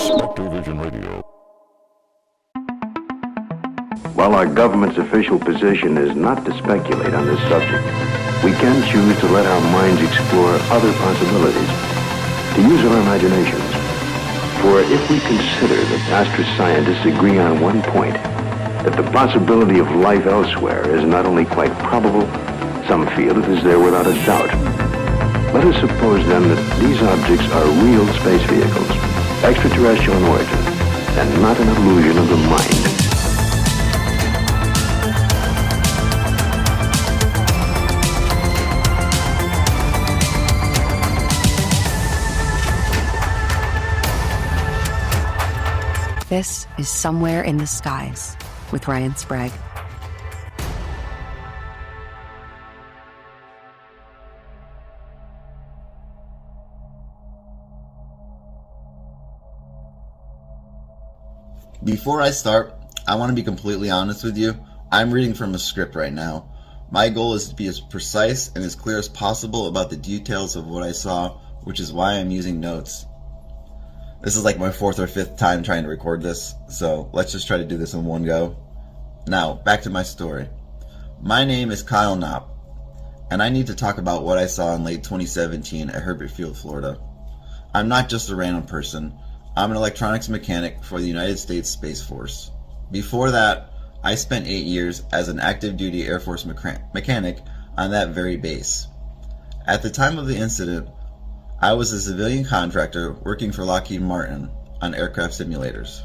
Spectrovision Radio. While our government's official position is not to speculate on this subject, we can choose to let our minds explore other possibilities, to use our imaginations. For if we consider that astroscientists agree on one point, that the possibility of life elsewhere is not only quite probable, some feel it is there without a doubt. Let us suppose then that these objects are real space vehicles, extraterrestrial in origin, and not an illusion of the mind. This is Somewhere in the Skies with Ryan Sprague. Before I start, I want to be completely honest with you. I'm reading from a script right now. My goal is to be as precise and as clear as possible about the details of what I saw, which is why I'm using notes. This is like my 4th or 5th time trying to record this, so let's just try to do this in one go. Now, back to my story. My name is Kyle Knopp, and I need to talk about what I saw in late 2017 at Herbert Field, Florida. I'm not just a random person. I'm an electronics mechanic for the United States Space Force. Before that, I spent 8 years as an active duty Air Force mechanic on that very base. At the time of the incident, I was a civilian contractor working for Lockheed Martin on aircraft simulators.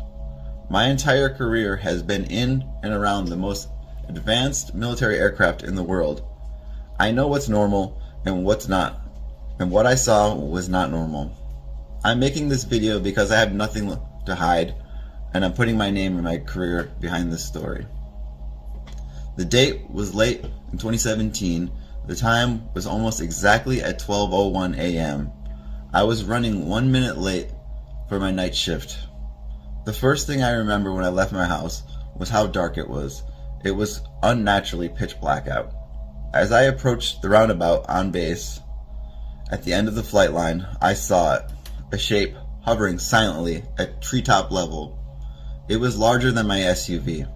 My entire career has been in and around the most advanced military aircraft in the world. I know what's normal and what's not, and what I saw was not normal. I'm making this video because I have nothing to hide, and I'm putting my name and my career behind this story. The date was late in 2017. The time was almost exactly at 12:01 a.m. I was running 1 minute late for my night shift. The first thing I remember when I left my house was how dark it was. It was unnaturally pitch black out. As I approached the roundabout on base, at the end of the flight line, I saw it. A shape hovering silently at treetop level. It was larger than my SUV,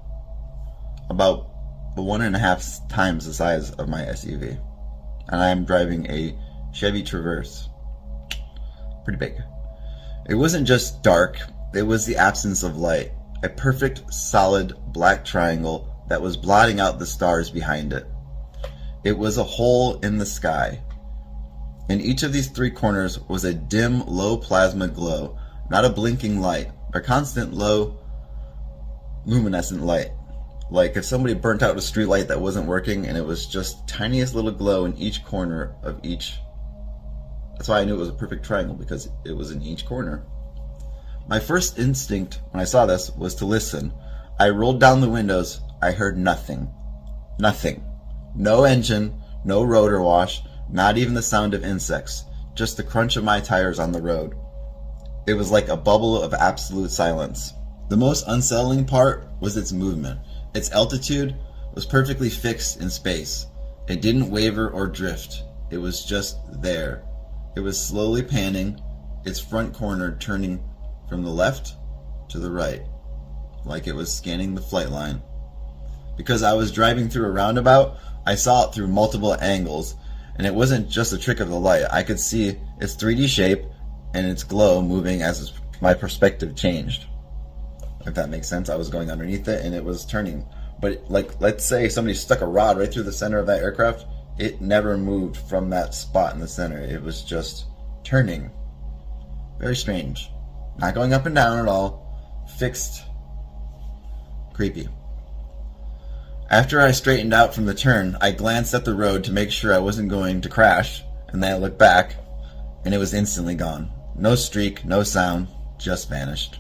about 1.5 times the size of my SUV, and I am driving a Chevy Traverse. Pretty big. It wasn't just dark, it was the absence of light, a perfect solid black triangle that was blotting out the stars behind it. It was a hole in the sky. In each of these 3 corners was a dim, low plasma glow, not a blinking light, a constant low luminescent light. Like if somebody burnt out a street light that wasn't working and it was just tiniest little glow in each corner of each. That's why I knew it was a perfect triangle, because it was in each corner. My first instinct when I saw this was to listen. I rolled down the windows. I heard nothing. Nothing. No engine, no rotor wash, not even the sound of insects, just the crunch of my tires on the road. It was like a bubble of absolute silence. The most unsettling part was its movement. Its altitude was perfectly fixed in space. It didn't waver or drift. It was just there. It was slowly panning, its front corner turning from the left to the right, like it was scanning the flight line. Because I was driving through a roundabout, I saw it through multiple angles, and it wasn't just a trick of the light. I could see its 3D shape and its glow moving as my perspective changed. If that makes sense, I was going underneath it and it was turning. But like, let's say somebody stuck a rod right through the center of that aircraft, it never moved from that spot in the center. It was just turning. Very strange. Not going up and down at all. Fixed. Creepy. After I straightened out from the turn, I glanced at the road to make sure I wasn't going to crash, and then I looked back, and it was instantly gone. No streak, no sound, just vanished.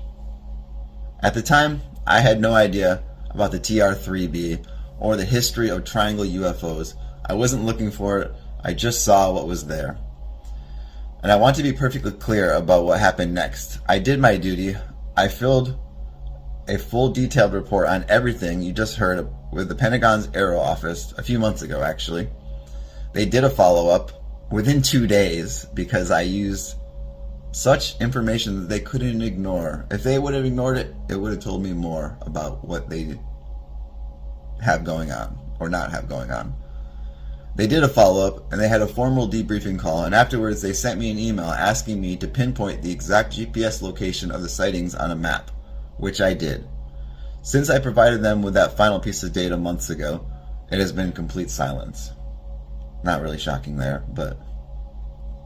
At the time, I had no idea about the TR-3B or the history of triangle UFOs. I wasn't looking for it, I just saw what was there. And I want to be perfectly clear about what happened next. I did my duty. I filled a full detailed report on everything you just heard with the Pentagon's Aero Office a few months ago, actually. They did a follow-up within 2 days because I used Such information that they couldn't ignore. If they would have ignored it, it would have told me more about what they have going on or not have going on. They did a follow-up, and they had a formal debriefing call, and afterwards they sent me an email asking me to pinpoint the exact GPS location of the sightings on a map, which I did. Since I provided them with that final piece of data months ago, it has been complete silence. Not really shocking there, but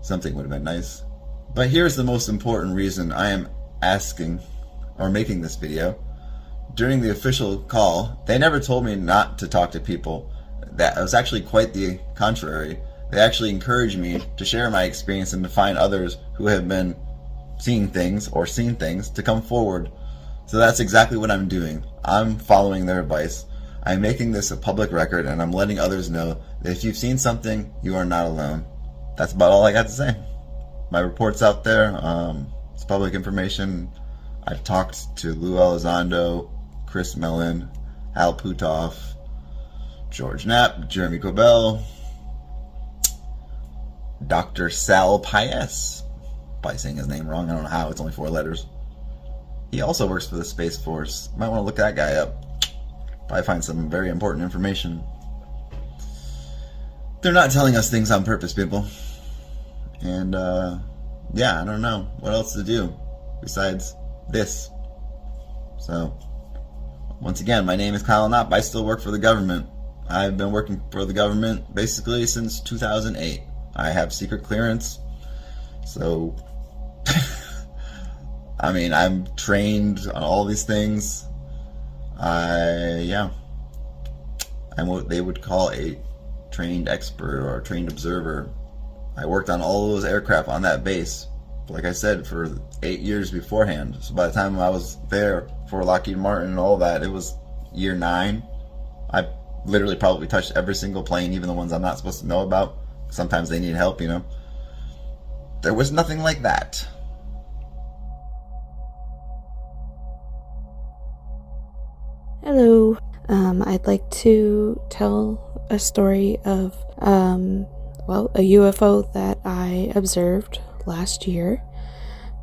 something would have been nice. But here's the most important reason I am asking or making this video. During the official call, they never told me not to talk to people. That was actually quite the contrary. They actually encouraged me to share my experience and to find others who have been seeing things or seen things to come forward. So that's exactly what I'm doing. I'm following their advice. I'm making this a public record, and I'm letting others know that if you've seen something, you are not alone. That's about all I got to say. My report's out there. It's public information. I've talked to Lou Elizondo, Chris Mellon, Al Putoff, George Knapp, Jeremy Cobell, Dr. Sal Paez. Probably saying his name wrong. I don't know how. It's only 4 letters. He also works for the Space Force. Might want to look that guy up. Probably find some very important information. They're not telling us things on purpose, people. And, yeah, I don't know what else to do besides this. So, once again, my name is Kyle Knopp. I still work for the government. I've been working for the government basically since 2008. I have secret clearance. So, I mean, I'm trained on all these things. I'm what they would call a trained expert or a trained observer. I worked on all those aircraft on that base, like I said, for 8 years beforehand. So by the time I was there for Lockheed Martin and all that, it was year 9. I literally probably touched every single plane, even the ones I'm not supposed to know about. Sometimes they need help, you know. There was nothing like that. Hello. I'd like to tell a story of, a UFO that I observed last year.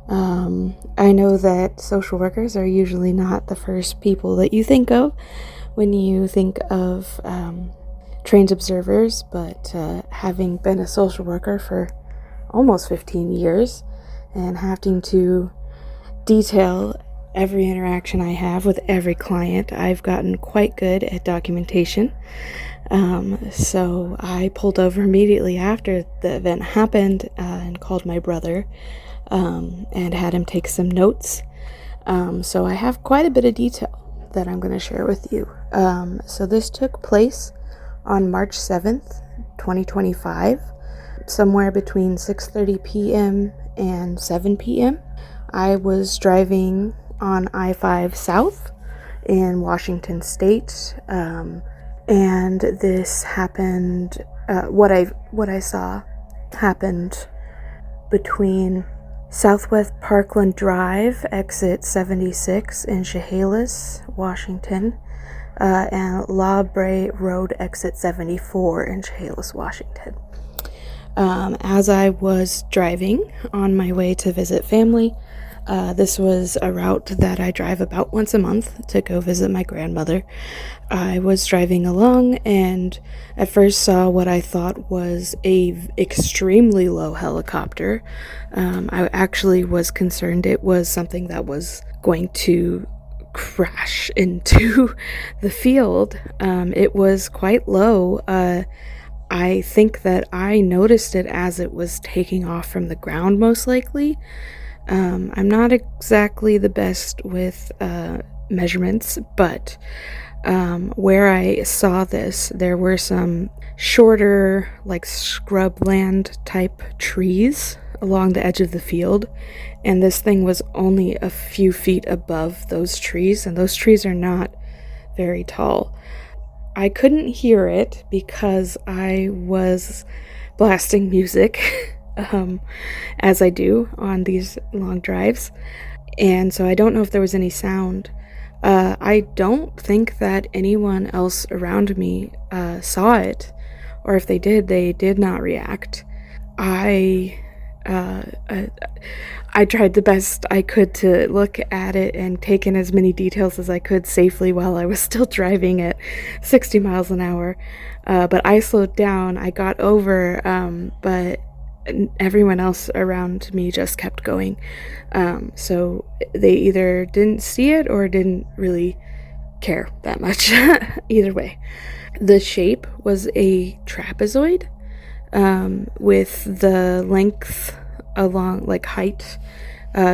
I know that social workers are usually not the first people that you think of when you think of trained observers, but having been a social worker for almost 15 years and having to detail every interaction I have with every client, I've gotten quite good at documentation. So I pulled over immediately after the event happened and called my brother and had him take some notes. So I have quite a bit of detail that I'm going to share with you. So this took place on March 7th, 2025, somewhere between 6:30 p.m. and 7 p.m. I was driving on I-5 South in Washington State, and this happened, what I saw happened between Southwest Parkland Drive, exit 76 in Chehalis, Washington, and La Brea Road, exit 74 in Chehalis, Washington. As I was driving on my way to visit family, this was a route that I drive about once a month to go visit my grandmother. I was driving along and at first saw what I thought was a extremely low helicopter. I actually was concerned it was something that was going to crash into the field. It was quite low. I think that I noticed it as it was taking off from the ground, most likely. I'm not exactly the best with measurements, but where I saw this, there were some shorter, like scrubland type trees along the edge of the field, and this thing was only a few feet above those trees, and those trees are not very tall. I couldn't hear it because I was blasting music as I do on these long drives, and so I don't know if there was any sound. I don't think that anyone else around me saw it, or if they did not react. I I tried the best I could to look at it and take in as many details as I could safely while I was still driving at 60 miles an hour. But I slowed down. I got over, but everyone else around me just kept going. So they either didn't see it or didn't really care that much. Either way. The shape was a trapezoid, with the length along, like height,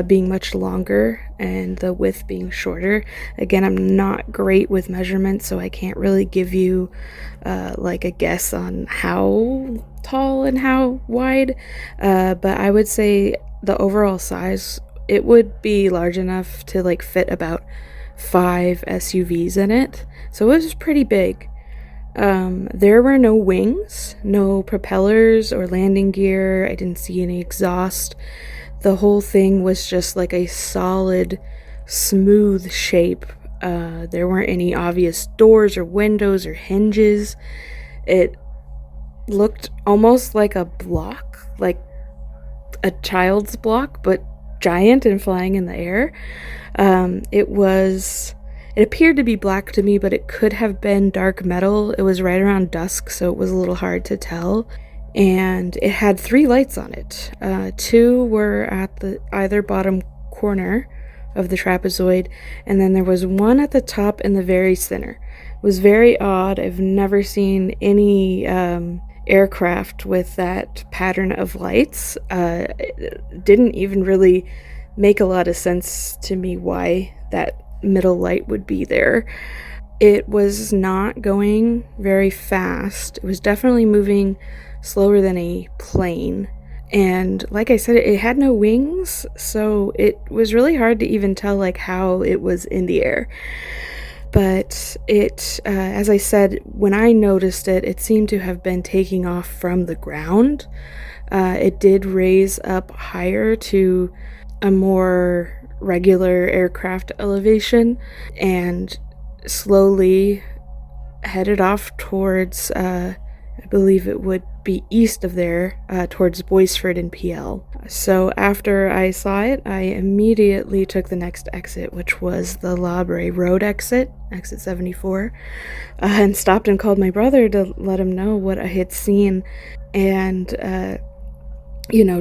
being much longer and the width being shorter. Again, I'm not great with measurements, so I can't really give you like a guess on how tall and how wide, but I would say the overall size, it would be large enough to like fit about 5 SUVs in it, so it was pretty big. There were no wings, no propellers or landing gear. I didn't see any exhaust. The whole thing was just like a solid, smooth shape. There weren't any obvious doors or windows or hinges. It looked almost like a block, like a child's block, but giant and flying in the air. It appeared to be black to me, but it could have been dark metal. It was right around dusk, so it was a little hard to tell. And it had 3 lights on it. 2 were at the either bottom corner of the trapezoid, and then there was 1 at the top in the very center. It was very odd. I've never seen any aircraft with that pattern of lights. It didn't even really make a lot of sense to me why that middle light would be there. It was not going very fast. It was definitely moving slower than a plane. And like I said, it had no wings, so it was really hard to even tell like how it was in the air. But it, as I said, when I noticed it, it seemed to have been taking off from the ground. It did raise up higher to a more regular aircraft elevation and slowly headed off towards, I believe it would be east of there, towards Boisford and PL. So after I saw it, I immediately took the next exit, which was the La Brea Road exit 74, and stopped and called my brother to let him know what I had seen, and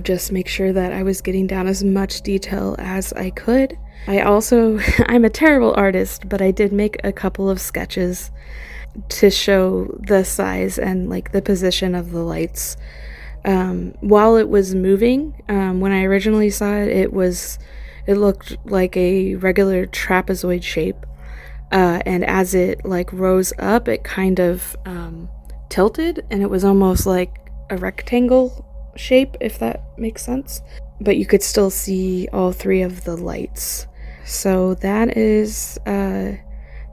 just make sure that I was getting down as much detail as I could. I'm a terrible artist, but I did make a couple of sketches to show the size and like the position of the lights. While it was moving, when I originally saw it, it looked like a regular trapezoid shape. And as it like rose up, it kind of tilted, and it was almost like a rectangle shape, if that makes sense, but you could still see all 3 of the lights. So that is my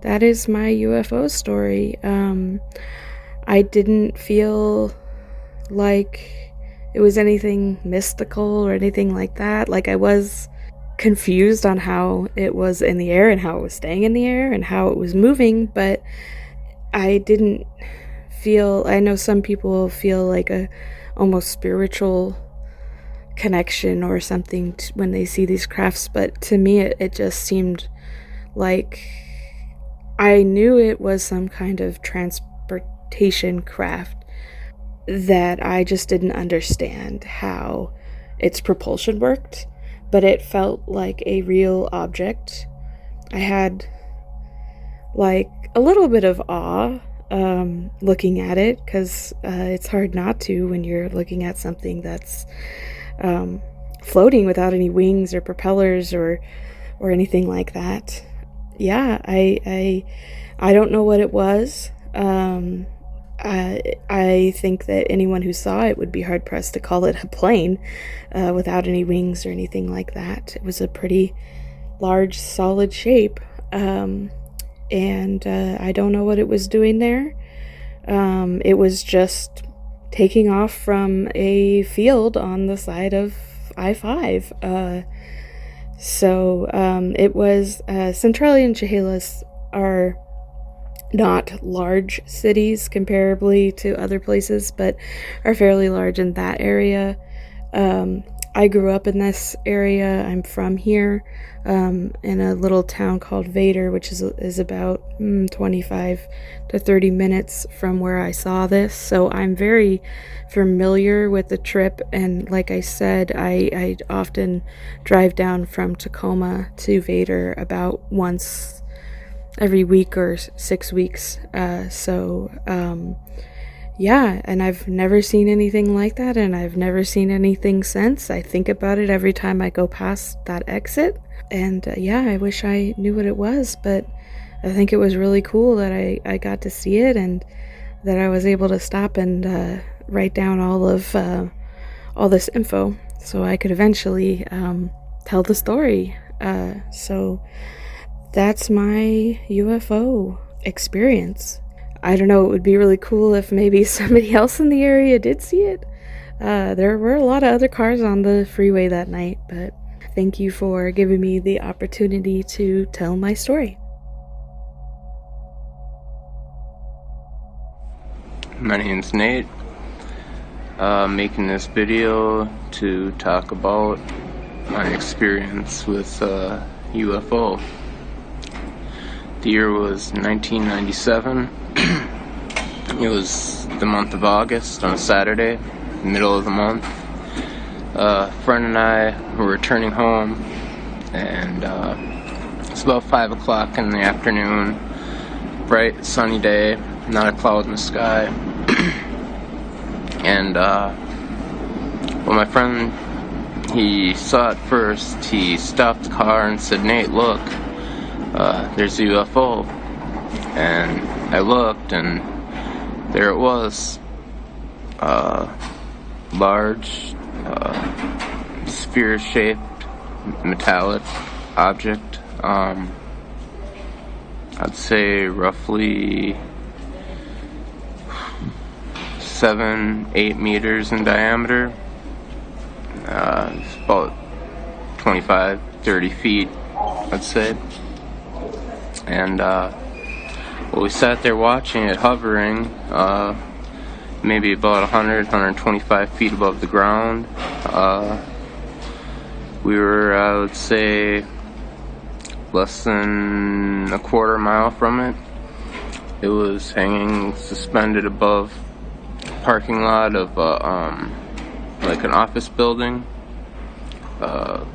UFO story. I didn't feel like it was anything mystical or anything like that. Like, I was confused on how it was in the air and how it was staying in the air and how it was moving, but I didn't feel, I know some people feel like a almost spiritual connection or something when they see these crafts, but to me it just seemed like I knew it was some kind of transportation craft, that I just didn't understand how its propulsion worked, but it felt like a real object. I had like a little bit of awe looking at it, because it's hard not to when you're looking at something that's floating without any wings or propellers or anything like that. Yeah, I don't know what it was. I think that anyone who saw it would be hard pressed to call it a plane without any wings or anything like that. It was a pretty large, solid shape. And I don't know what it was doing there. It was just taking off from a field on the side of I-5. It was, Centralia and Chehalis are not large cities comparably to other places, but are fairly large in that area. I grew up in this area. I'm from here, in a little town called Vader, which is about 25 to 30 minutes from where I saw this. So I'm very familiar with the trip. And like I said, I often drive down from Tacoma to Vader about once every week or 6 weeks. Yeah, and I've never seen anything like that, and I've never seen anything since. I think about it every time I go past that exit, and yeah, I wish I knew what it was, but I think it was really cool that I got to see it, and that I was able to stop and write down all this info, so I could eventually tell the story. So that's my UFO experience. I don't know, it would be really cool if maybe somebody else in the area did see it. There were a lot of other cars on the freeway that night, but thank you for giving me the opportunity to tell my story. My name's Nate. Making this video to talk about my experience with UFO. The year was 1997. It was the month of August on a Saturday, middle of the month. A friend and I were returning home, and it's about 5 o'clock in the afternoon. Bright, sunny day, not a cloud in the sky. And well, my friend, he saw it first. He stopped the car and said, "Nate, look, there's a UFO." And I looked, and there it was. Large, sphere-shaped, metallic object. I'd say roughly 7-8 meters in diameter. It's about 25-30 feet, I'd say. And well, we sat there watching it hovering, maybe about 125 feet above the ground. We were, I would say, less than a quarter mile from it. It was hanging suspended above the parking lot of like an office building. The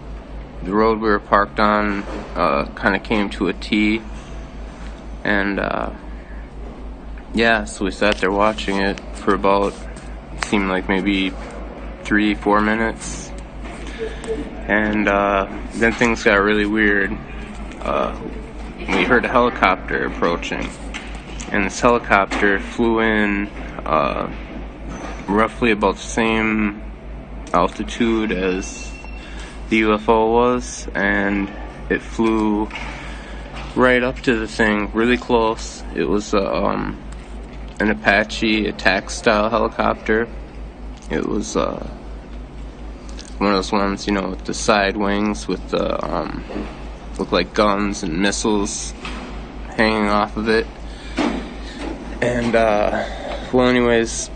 road we were parked on kind of came to a T, and yeah, so we sat there watching it for about, it seemed like maybe 3-4 minutes, and then things got really weird. We heard a helicopter approaching, and this helicopter flew in roughly about the same altitude as the UFO was, and it flew right up to the thing, really close. It was an Apache attack style helicopter. It was one of those ones, you know, with the side wings with the look like guns and missiles hanging off of it. And well, anyways,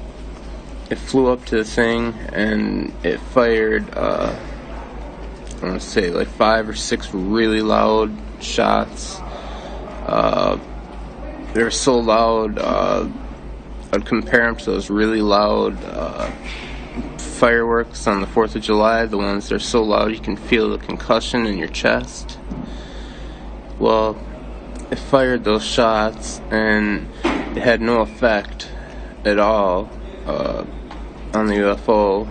it flew up to the thing, and it fired I want to say like 5 or 6 really loud shots. They were so loud, I'd compare them to those really loud fireworks on the 4th of July, the ones that are so loud you can feel the concussion in your chest. Well, it fired those shots, and it had no effect at all on the UFO.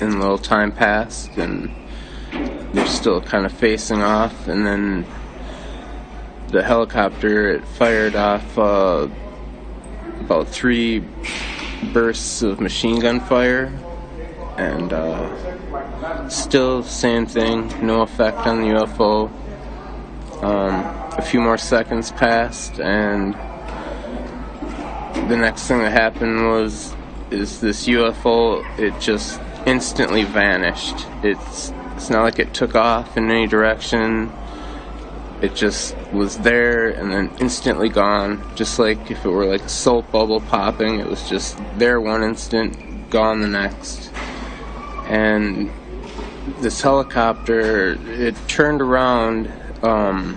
And a little time passed, and they're still kind of facing off, and then the helicopter, it fired off about 3 bursts of machine gun fire, and still same thing, no effect on the UFO. A few more seconds passed, and the next thing that happened is this UFO, it just instantly vanished. It's not like it took off in any direction. It just was there and then instantly gone, just like if it were like a soap bubble popping. It was just there one instant, gone the next. and this helicopter, it turned around and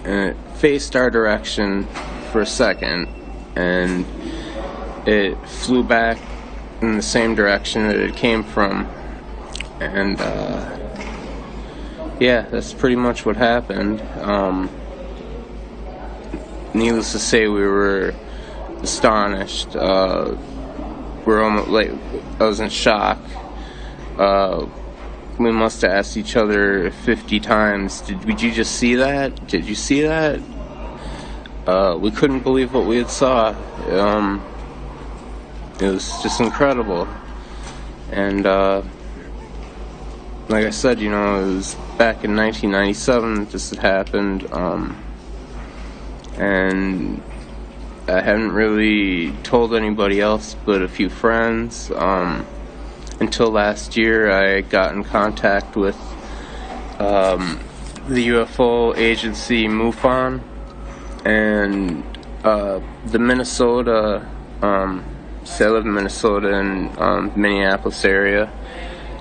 it faced our direction for a second, and it flew back in the same direction that it came from. And yeah, that's pretty much what happened. Needless to say, we were astonished. We're almost like, I was in shock. We must have asked each other 50 times, did you just see that? Did you see that? We couldn't believe what we had saw. It was just incredible. And like I said, it was back in 1997 that this had happened. And I hadn't really told anybody else but a few friends. Until last year, I got in contact with the UFO agency MUFON and the Minnesota. So I live in Minnesota in Minneapolis area.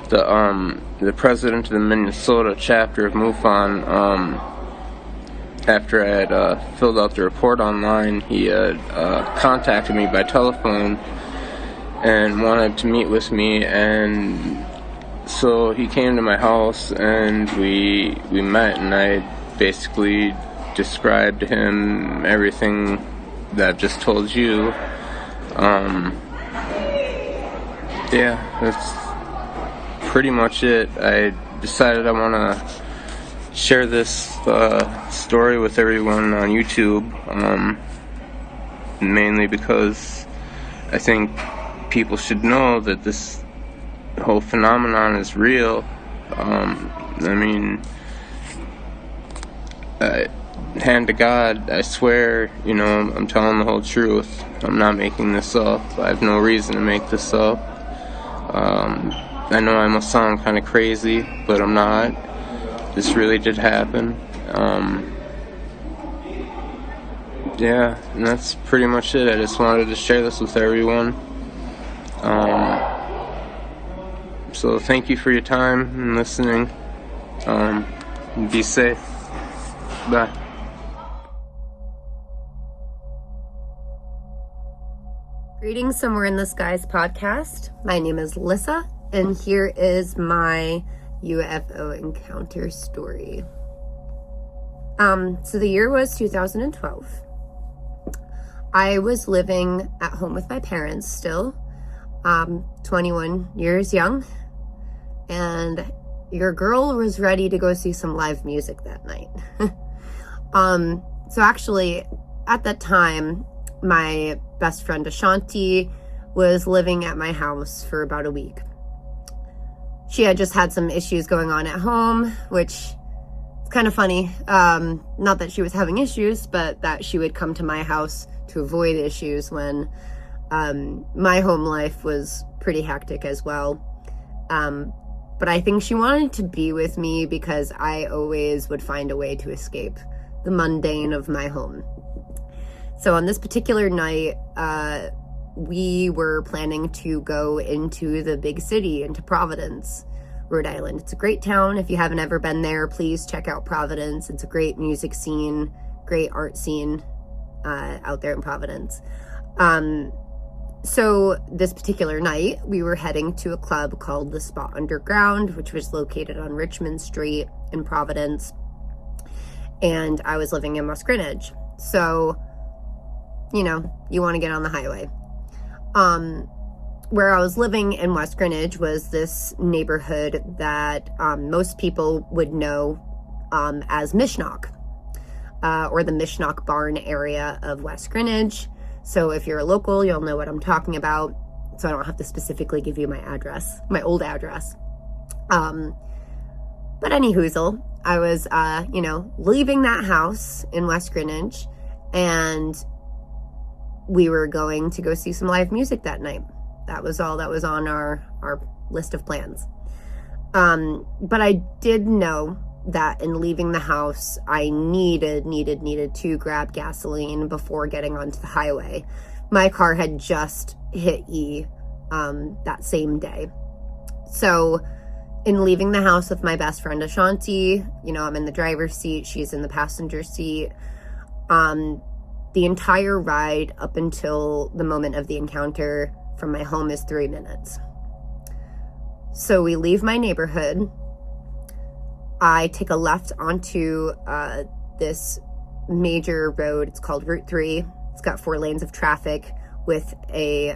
The president of the Minnesota chapter of MUFON, after I had filled out the report online, he had contacted me by telephone and wanted to meet with me, and so he came to my house and we met, and I basically described to him everything that I've just told you. Yeah, that's pretty much it. I decided I want to share this story with everyone on YouTube, mainly because I think people should know that this whole phenomenon is real. Hand to God, I swear, I'm telling the whole truth. I'm not making this up. I have no reason to make this up. I know I must sound kind of crazy, but I'm not. This really did happen. Yeah, and that's pretty much it. I just wanted to share this with everyone. So thank you for your time and listening. Be safe. Bye. Greetings, Somewhere in the Skies podcast. My name is Lyssa, and here is my UFO encounter story. So the year was 2012. I was living at home with my parents still, 21 years young, and your girl was ready to go see some live music that night. So actually, at that time, my best friend Ashanti was living at my house for about a week. She had just had some issues going on at home, which is kind of funny. Not that she was having issues, but that she would come to my house to avoid issues when my home life was pretty hectic as well. But I think she wanted to be with me because I always would find a way to escape the mundane of my home. So on this particular night, we were planning to go into the big city, into Providence, Rhode Island. It's a great town. If you haven't ever been there, please check out Providence. It's a great music scene, great art scene out there in Providence. So this particular night, we were heading to a club called the Spot Underground, which was located on Richmond Street in Providence. And I was living in West Greenwich. So, you want to get on the highway. Where I was living in West Greenwich was this neighborhood that most people would know as Mishnock, or the Mishnock Barn area of West Greenwich. So if you're a local, you'll know what I'm talking about. So I don't have to specifically give you my address, my old address. But any hoozle, I was, leaving that house in West Greenwich, and we were going to go see some live music that night. That was all that was on our list of plans. But I did know that in leaving the house, I needed to grab gasoline before getting onto the highway. My car had just hit E that same day. So in leaving the house with my best friend Ashanti, I'm in the driver's seat, she's in the passenger seat. The entire ride up until the moment of the encounter from my home is 3 minutes. So we leave my neighborhood. I take a left onto this major road. It's called Route 3. It's got 4 lanes of traffic with a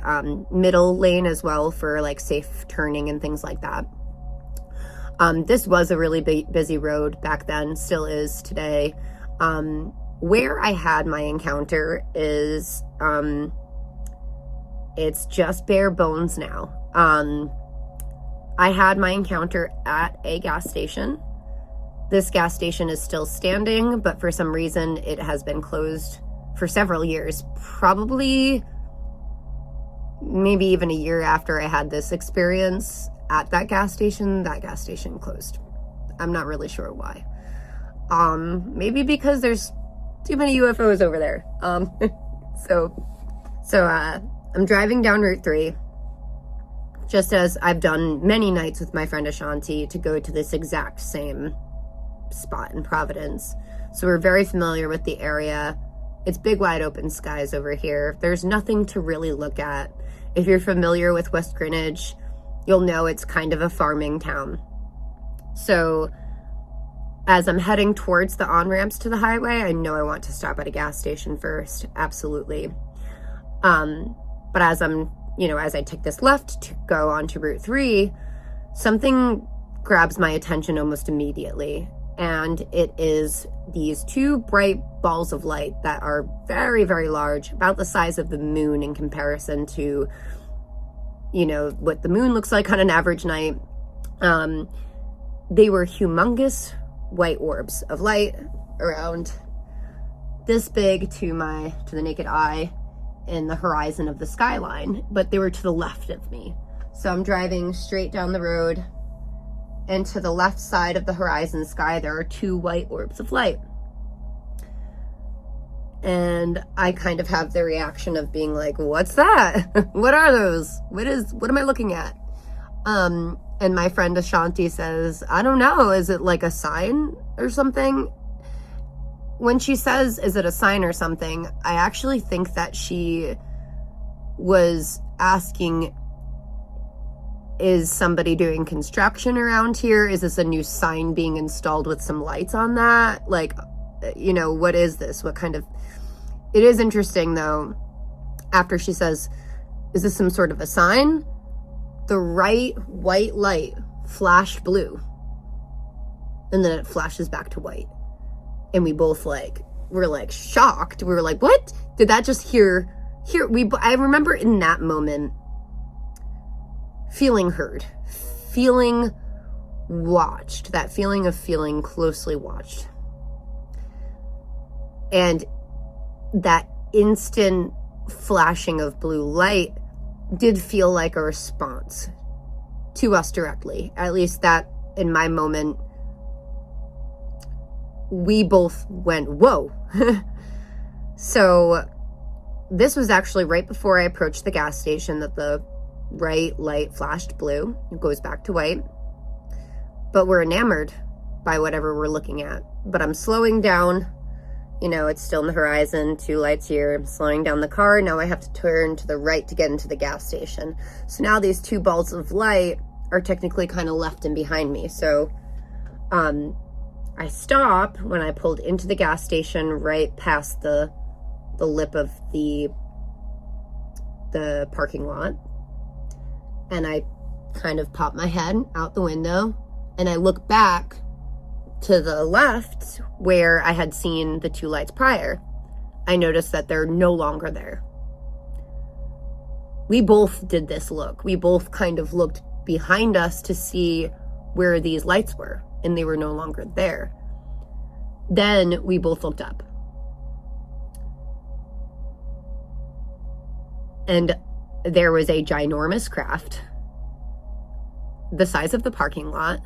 middle lane as well for like safe turning and things like that. This was a really busy road back then, still is today. Where I had my encounter is, it's just bare bones now. I had my encounter at a gas station. This gas station is still standing, but for some reason it has been closed for several years, probably maybe even a year after I had this experience at that gas station closed. I'm not really sure why. Maybe because there's too many UFOs over there. So I'm driving down Route 3, just as I've done many nights with my friend Ashanti, to go to this exact same spot in Providence. So we're very familiar with the area. It's big wide open skies over here. There's nothing to really look at. If you're familiar with West Greenwich, you'll know it's kind of a farming town. So as I'm heading towards the on-ramps to the highway, I know I want to stop at a gas station first, absolutely. But as I take this left to go onto Route 3, something grabs my attention almost immediately. And it is these 2 bright balls of light that are very, very large, about the size of the moon in comparison to, what the moon looks like on an average night. They were humongous white orbs of light around this big to the naked eye in the horizon of the skyline, but they were to the left of me. So I'm driving straight down the road, and to the left side of the horizon sky, there are 2 white orbs of light. And I kind of have the reaction of being like, what's that? What are those? What am I looking at? And my friend Ashanti says, I don't know, is it like a sign or something? When she says, is it a sign or something, I actually think that she was asking, is somebody doing construction around here? Is this a new sign being installed with some lights on that? Like, what is this? What kind of... It is interesting, though, after she says, is this some sort of a sign? The right white light flashed blue. And then it flashes back to white. And we both we're shocked. We were like, what? Did that just hear? I remember in that moment feeling heard, feeling watched, that feeling of feeling closely watched. And that instant flashing of blue light did feel like a response to us directly. At least that, in my moment, we both went, whoa. So this was actually right before I approached the gas station that the right light flashed blue. It goes back to white. But we're enamored by whatever we're looking at. But I'm slowing down. It's still in the horizon, 2 lights here. I'm slowing down the car. Now I have to turn to the right to get into the gas station. So now these 2 balls of light are technically kind of left and behind me. So I stop when I pulled into the gas station right past the lip of the parking lot. And I kind of pop my head out the window and I look back to the left where I had seen the 2 lights prior. I noticed that they're no longer there. We both did this look. We both kind of looked behind us to see where these lights were, and they were no longer there. Then we both looked up. And there was a ginormous craft, the size of the parking lot,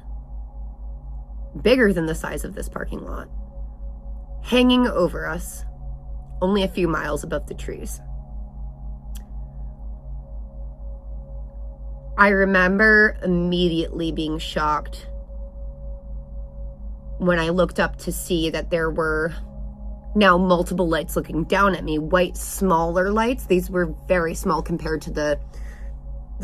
bigger than the size of this parking lot, hanging over us, only a few miles above the trees. I remember immediately being shocked when I looked up to see that there were now multiple lights looking down at me, white, smaller lights. These were very small compared to the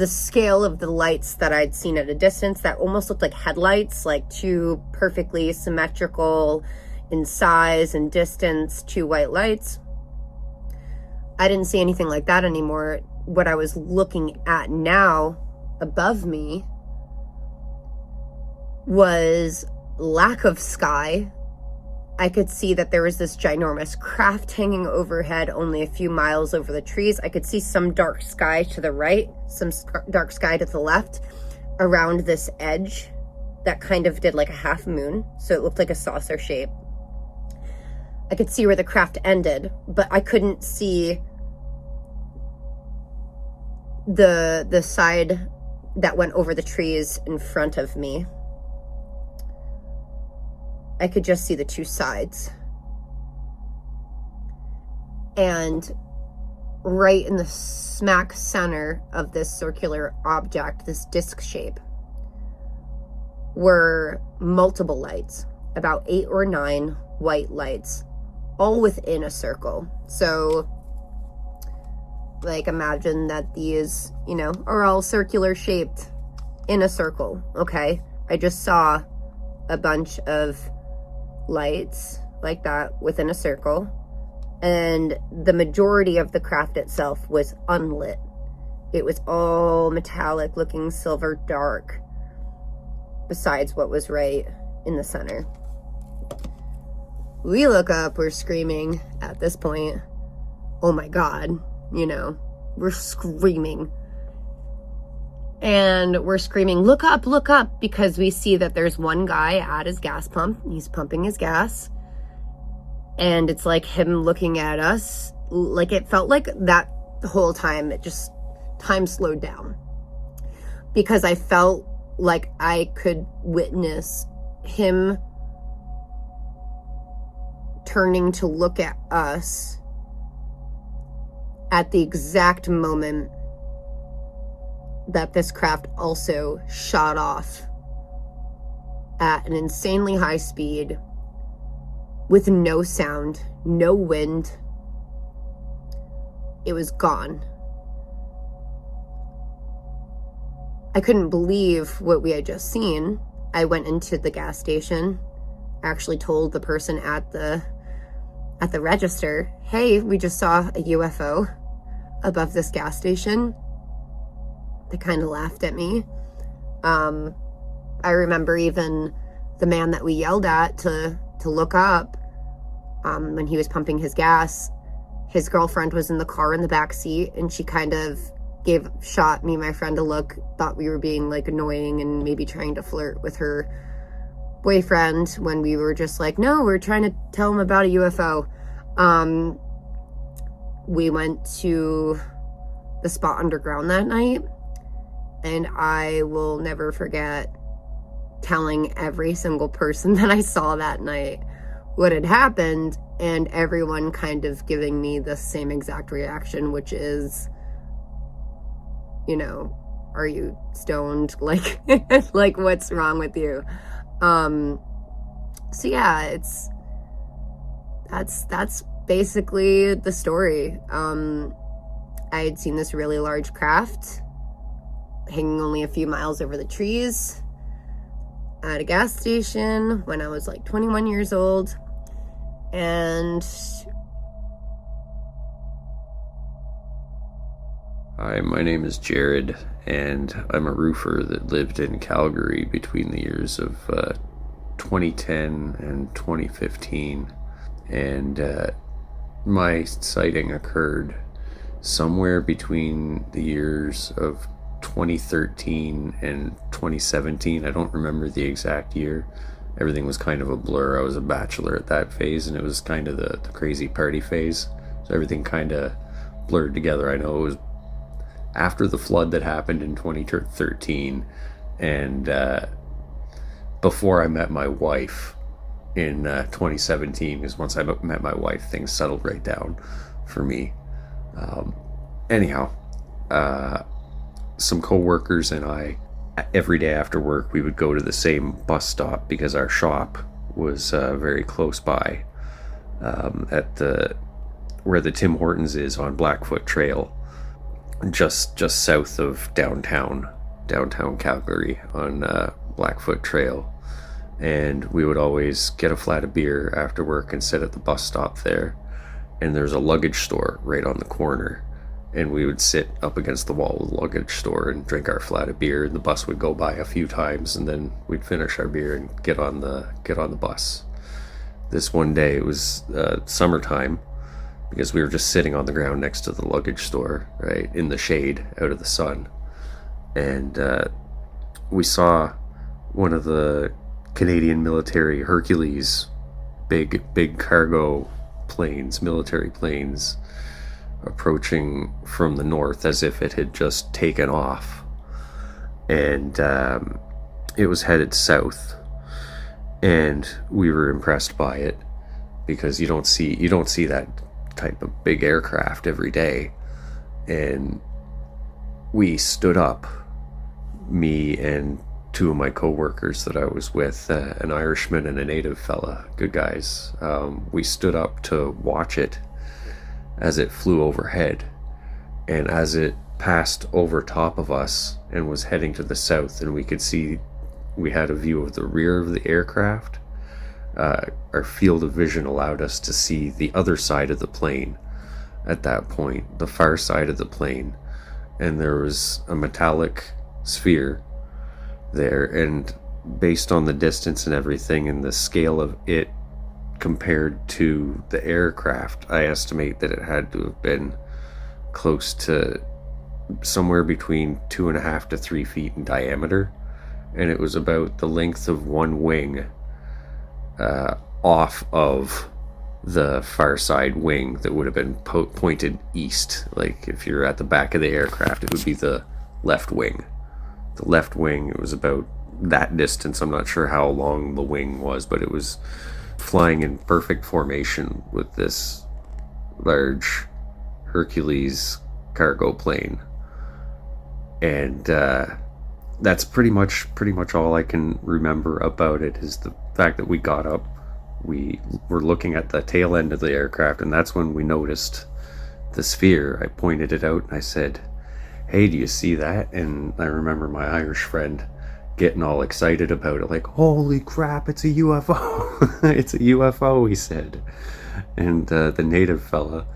scale of the lights that I'd seen at a distance that almost looked like headlights, like two perfectly symmetrical in size and distance, two white lights. I didn't see anything like that anymore. What I was looking at now above me was lack of sky. I could see that there was this ginormous craft hanging overhead only a few miles over the trees. I could see some dark sky to the right, some dark sky to the left around this edge that kind of did like a half moon. So it looked like a saucer shape. I could see where the craft ended, but I couldn't see the side that went over the trees in front of me. I could just see the two sides. And right in the smack center of this circular object, this disc shape, were multiple lights, about 8 or 9 white lights, all within a circle. So, like, imagine that these, are all circular shaped in a circle, okay? I just saw a bunch of lights like that within a circle, and the majority of the craft itself was unlit. It was all metallic looking, silver dark, besides what was right in the center. We look up, we're screaming at this point. Oh my God, we're screaming. And we're screaming, look up, because we see that there's one guy at his gas pump. He's pumping his gas. And it's like him looking at us. Like, it felt like that the whole time, time slowed down. Because I felt like I could witness him turning to look at us at the exact moment that this craft also shot off at an insanely high speed with no sound, no wind. It was gone. I couldn't believe what we had just seen. I went into the gas station, actually told the person at the register, hey, we just saw a UFO above this gas station. They kind of laughed at me. I remember even the man that we yelled at to look up when he was pumping his gas. His girlfriend was in the car in the back seat, and she kind of shot me and my friend a look, thought we were being like annoying and maybe trying to flirt with her boyfriend, when we were just like, no, we're trying to tell him about a UFO. We went to the spot underground that night, and I will never forget telling every single person that I saw that night what had happened, and everyone kind of giving me the same exact reaction, which is, are you stoned? Like, like, what's wrong with you? So yeah, that's basically the story. I had seen this really large craft hanging only a few miles over the trees at a gas station when I was like 21 years old. And hi, my name is Jared, and I'm a roofer that lived in Calgary between the years of 2010 and 2015. And my sighting occurred somewhere between the years of 2013 and 2017. I don't remember the exact year. Everything was kind of a blur. I was a bachelor at that phase, and it was kind of the crazy party phase. So everything kind of blurred together. I know it was after the flood that happened in 2013, and before I met my wife in 2017, because once I met my wife, things settled right down for me. some co-workers and I, every day after work, we would go to the same bus stop because our shop was very close by, at where the Tim Hortons is on Blackfoot Trail, just south of downtown Calgary on Blackfoot Trail. And we would always get a flat of beer after work and sit at the bus stop there. And there's a luggage store right on the corner. And we would sit up against the wall of the luggage store and drink our flat of beer. And the bus would go by a few times, and then we'd finish our beer and get on the bus. This one day, it was summertime, because we were just sitting on the ground next to the luggage store, right, in the shade, out of the sun. And we saw one of the Canadian military Hercules, big cargo planes, military planes, approaching from the north as if it had just taken off. And it was headed south. And we were impressed by it, because you don't see that type of big aircraft every day. And we stood up, me and two of my co-workers that I was with, an Irishman and a native fella, good guys. We stood up to watch it as it flew overhead, and as it passed over top of us and was heading to the south, and we had a view of the rear of the aircraft. Our field of vision allowed us to see the other side of the plane at that point, the far side of the plane, and there was a metallic sphere there, and based on the distance and everything and the scale of it compared to the aircraft, I estimate that it had to have been close to somewhere between 2.5 to 3 feet in diameter, and it was about the length of one wing off of the far side wing that would have been pointed east. Like if you're at the back of the aircraft, it would be the left wing. The left wing, it was about that distance. I'm not sure how long the wing was, but it was flying in perfect formation with this large Hercules cargo plane. And that's pretty much all I can remember about it, is the fact that we got up, we were looking at the tail end of the aircraft, and that's when we noticed the sphere. I pointed it out and I said, "Hey, do you see that?" And I remember my Irish friend getting all excited about it, like, "Holy crap, it's a UFO." It's a UFO, he said. And the native fella,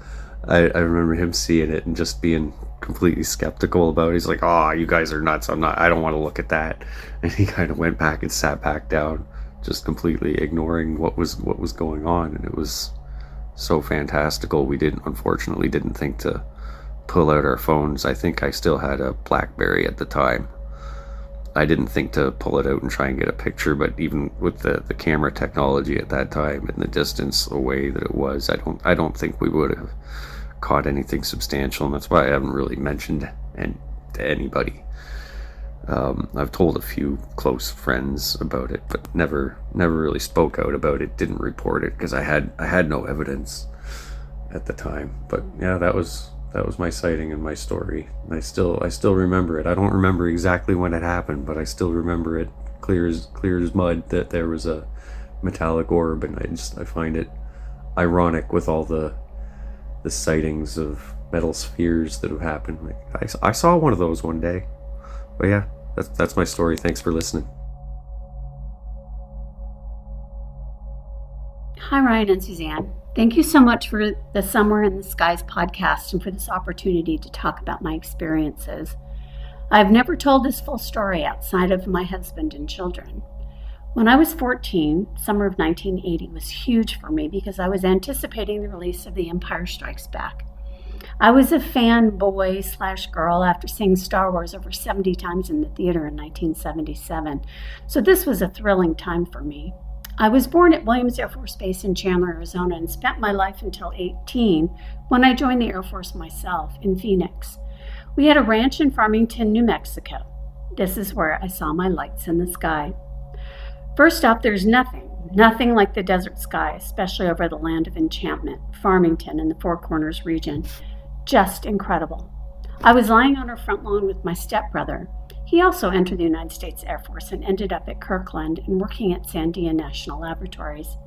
I remember him seeing it and just being completely skeptical about it. He's like, "Oh, you guys are nuts. I don't want to look at that." And he kind of went back and sat back down, just completely ignoring what was going on. And it was so fantastical. We unfortunately didn't think to pull out our phones. I think I still had a BlackBerry at the time. I didn't think to pull it out and try and get a picture, but even with the camera technology at that time and the distance away that it was, I don't think we would have caught anything substantial, and that's why I haven't really mentioned to anybody. I've told a few close friends about it, but never really spoke out about it, didn't report it, because I had no evidence at the time. But yeah, that was my sighting and my story. And I still remember it. I don't remember exactly when it happened, but I still remember it clear as mud, that there was a metallic orb. And I find it ironic with all the sightings of metal spheres that have happened. Like, I saw one of those one day. But yeah, that's my story. Thanks for listening. Hi, Ryan and Suzanne. Thank you so much for the Somewhere in the Skies podcast and for this opportunity to talk about my experiences. I've never told this full story outside of my husband and children. When I was 14, summer of 1980 was huge for me because I was anticipating the release of The Empire Strikes Back. I was a fanboy/girl after seeing Star Wars over 70 times in the theater in 1977, so this was a thrilling time for me. I was born at Williams Air Force Base in Chandler, Arizona, and spent my life until 18 when I joined the Air Force myself in Phoenix. We had a ranch in Farmington, New Mexico. This is where I saw my lights in the sky. First off, there's nothing like the desert sky, especially over the land of enchantment, Farmington in the Four Corners region. Just incredible. I was lying on our front lawn with my stepbrother. He also entered the United States Air Force and ended up at Kirkland and working at Sandia National Laboratories.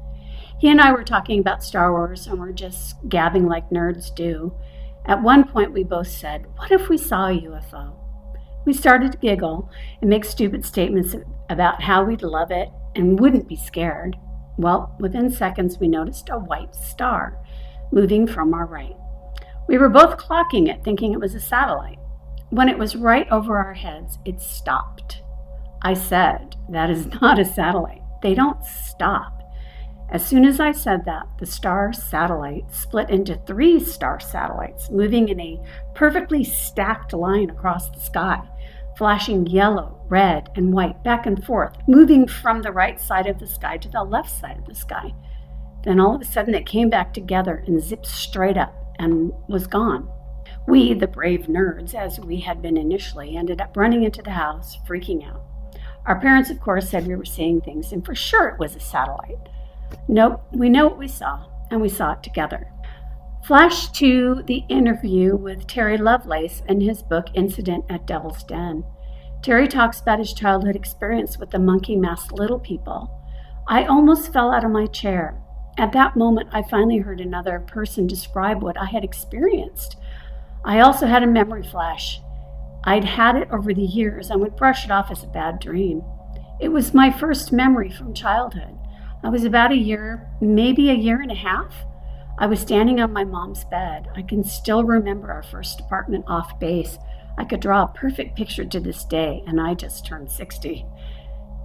He and I were talking about Star Wars and were just gabbing like nerds do. At one point, we both said, "What if we saw a UFO?" We started to giggle and make stupid statements about how we'd love it and wouldn't be scared. Well, within seconds, we noticed a white star moving from our right. We were both clocking it, thinking it was a satellite. When it was right over our heads, it stopped. I said, "That is not a satellite. They don't stop." As soon as I said that, the star satellite split into 3 star satellites, moving in a perfectly stacked line across the sky, flashing yellow, red, and white back and forth, moving from the right side of the sky to the left side of the sky. Then all of a sudden it came back together and zipped straight up and was gone. We, the brave nerds, as we had been initially, ended up running into the house, freaking out. Our parents, of course, said we were seeing things, and for sure it was a satellite. Nope, we know what we saw, and we saw it together. Flash to the interview with Terry Lovelace in his book Incident at Devil's Den. Terry talks about his childhood experience with the monkey-masked little people. I almost fell out of my chair. At that moment, I finally heard another person describe what I had experienced. I also had a memory flash. I'd had it over the years and would brush it off as a bad dream. It was my first memory from childhood. I was about a year, maybe a year and a half. I was standing on my mom's bed. I can still remember our first apartment off base. I could draw a perfect picture to this day, and I just turned 60.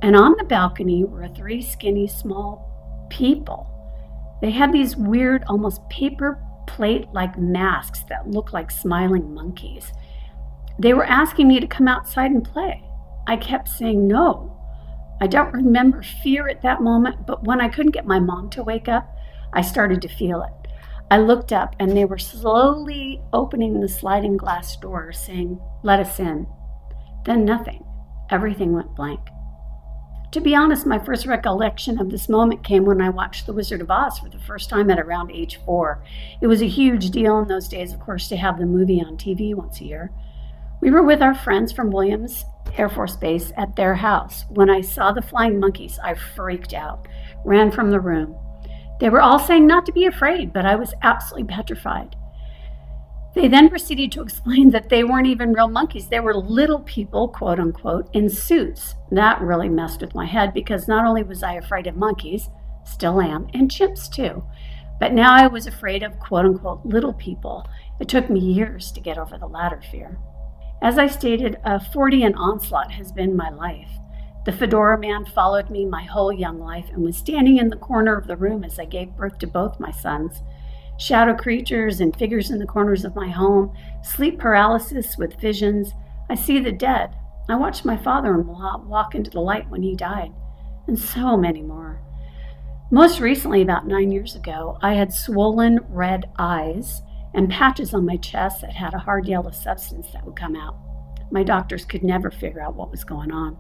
And on the balcony were 3 skinny, small people. They had these weird, almost paper plate-like masks that looked like smiling monkeys. They were asking me to come outside and play. I kept saying no. I don't remember fear at that moment, but when I couldn't get my mom to wake up, I started to feel it. I looked up and they were slowly opening the sliding glass door, saying, "Let us in." Then nothing. Everything went blank. To be honest, my first recollection of this moment came when I watched The Wizard of Oz for the first time at around age 4. It was a huge deal in those days, of course, to have the movie on TV once a year. We were with our friends from Williams Air Force Base at their house. When I saw the flying monkeys, I freaked out, ran from the room. They were all saying not to be afraid, but I was absolutely petrified. They then proceeded to explain that they weren't even real monkeys. They were little people, quote unquote, in suits. That really messed with my head because not only was I afraid of monkeys, still am, and chimps too, but now I was afraid of, quote unquote, little people. It took me years to get over the latter fear. As I stated, a 40 and onslaught has been my life. The fedora man followed me my whole young life and was standing in the corner of the room as I gave birth to both my sons. Shadow creatures and figures in the corners of my home, sleep paralysis with visions. I see the dead. I watched my father-in-law walk into the light when he died, and so many more. Most recently, about 9 years ago, I had swollen red eyes and patches on my chest that had a hard yellow substance that would come out. My doctors could never figure out what was going on.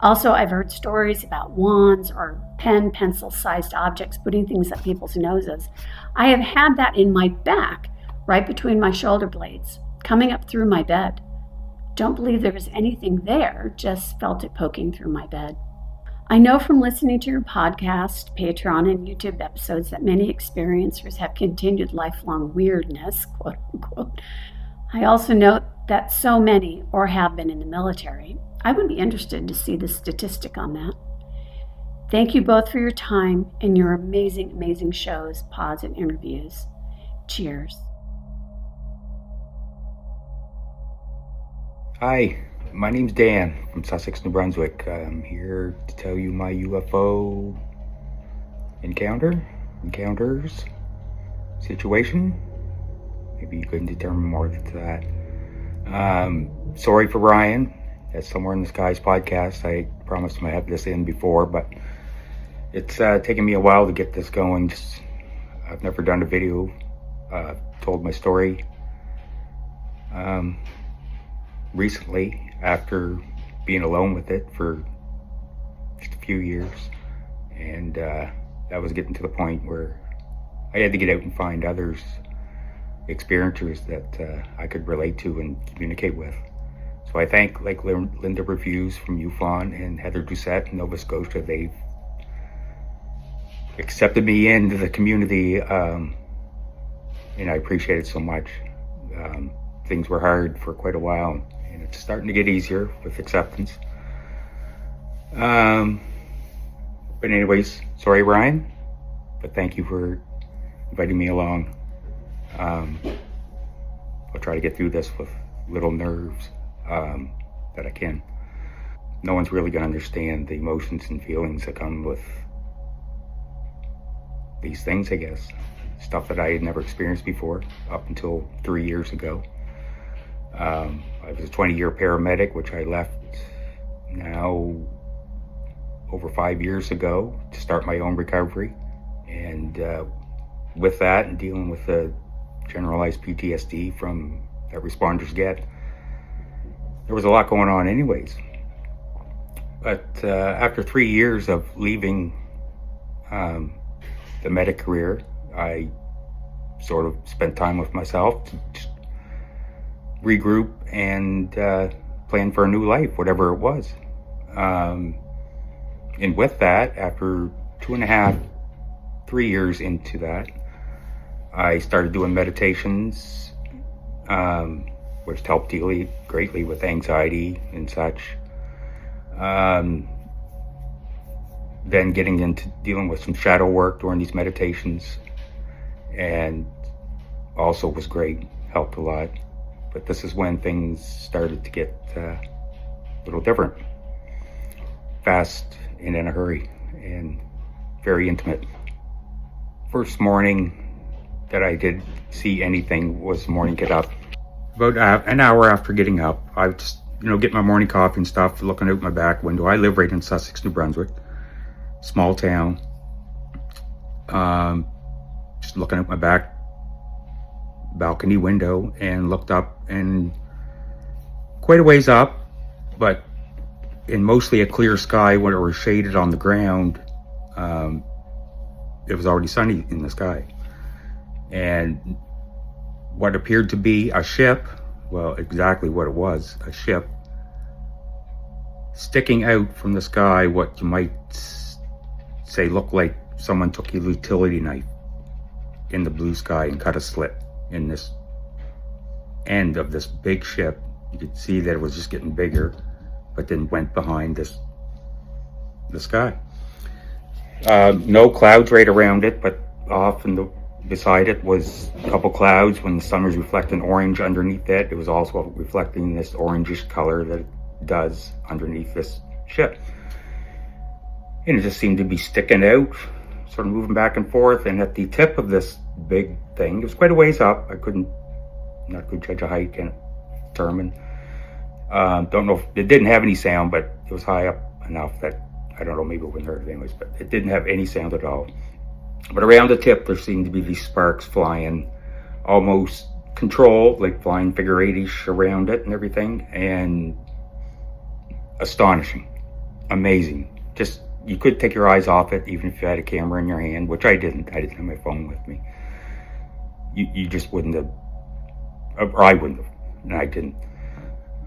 Also, I've heard stories about wands or pencil-sized objects putting things up people's noses. I have had that in my back, right between my shoulder blades, coming up through my bed. Don't believe there was anything there, just felt it poking through my bed. I know from listening to your podcast, Patreon, and YouTube episodes that many experiencers have continued lifelong weirdness, quote unquote. I also note that so many or have been in the military. I would be interested to see the statistic on that. Thank you both for your time and your amazing, amazing shows, pods, and interviews. Cheers. Hi, my name's Dan from Sussex, New Brunswick. I'm here to tell you my UFO encounters, situation. Maybe you couldn't determine more to that. Sorry for Ryan. That's Somewhere in the Skies podcast. I promised him I have this in before, but it's taken me a while to get this going. I've never done a video, told my story recently after being alone with it for just a few years, and that was getting to the point where I had to get out and find others experiencers that I could relate to and communicate with. So I thank like Linda Reviews from UFON and Heather Doucette in Nova Scotia. They've accepted me into the community, and I appreciate it so much. Things were hard for quite a while, and it's starting to get easier with acceptance. But anyways, sorry, Ryan, but thank you for inviting me along. I'll try to get through this with little nerves that I can. No one's really going to understand the emotions and feelings that come with these things, I guess. Stuff that I had never experienced before up until 3 years ago. I was a 20-year paramedic, which I left now over 5 years ago to start my own recovery. And with that and dealing with the generalized PTSD from that responders get, there was a lot going on anyways. But after 3 years of leaving the medic career, I sort of spent time with myself to regroup and plan for a new life, whatever it was. And with that, after 2.5, 3 years into that, I started doing meditations, which helped deal greatly with anxiety and such. Then getting into dealing with some shadow work during these meditations, and also was great, helped a lot. But this is when things started to get a little different. Fast and in a hurry, and very intimate. First morning that I did see anything was the morning get up. About an hour after getting up, I would just, get my morning coffee and stuff, looking out my back window. I live right in Sussex, New Brunswick, small town. Just looking out my back balcony window and looked up, and quite a ways up, but in mostly a clear sky when it was shaded on the ground. It was already sunny in the sky. And what appeared to be a ship, well, exactly what it was, a ship, sticking out from the sky, what you might say looked like someone took a utility knife in the blue sky and cut a slit in this end of this big ship. You could see that it was just getting bigger, but then went behind the sky. No clouds right around it, but off beside it was a couple clouds. When the sun was reflecting orange underneath it, it was also reflecting this orangish color that it does underneath this ship. And it just seemed to be sticking out, sort of moving back and forth. And at the tip of this big thing, it was quite a ways up. I not good judge of height, can't determine. Don't know if it didn't have any sound, but it was high up enough that I don't know, maybe it wouldn't hurt it anyways, but it didn't have any sound at all. But around the tip, there seemed to be these sparks flying, almost controlled, like flying figure 8-ish around it and everything, and astonishing, amazing. Just, you could take your eyes off it, even if you had a camera in your hand, which I didn't have my phone with me. You just wouldn't have, or I wouldn't have, and I didn't.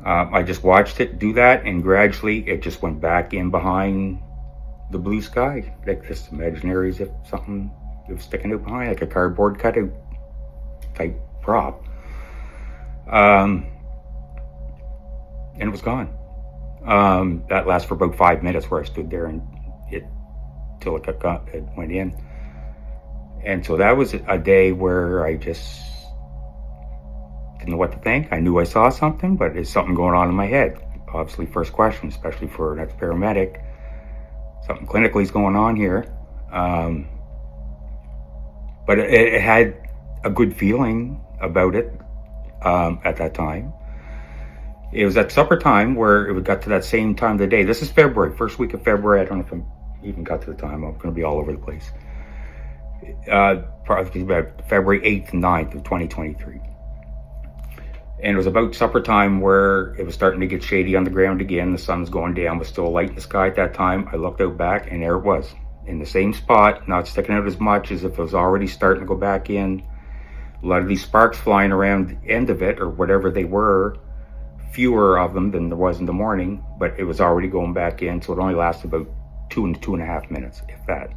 I just watched it do that, and gradually it just went back in behind the blue sky, like this imaginary as if something was sticking out behind, like a cardboard cutout type prop. And it was gone. That lasted for about 5 minutes, where I stood there and till it went in. And so that was a day where I just didn't know what to think. I knew I saw something, but there's something going on in my head. Obviously, first question, especially for an ex-paramedic, something clinically is going on here. But it had a good feeling about it at that time. It was at supper time where it got to that same time of the day. This is February, first week of February. I don't know if I even got to the time. I'm going to be all over the place. Probably about February 8th and 9th of 2023. And it was about supper time where it was starting to get shady on the ground again. The sun's going down, but still light in the sky at that time. I looked out back, and there it was, in the same spot, not sticking out as much as if it was already starting to go back in, A lot of these sparks flying around the end of it, or whatever they were, fewer of them than there was in the morning, but it was already going back in, so it only lasted about 2.5 minutes, if that.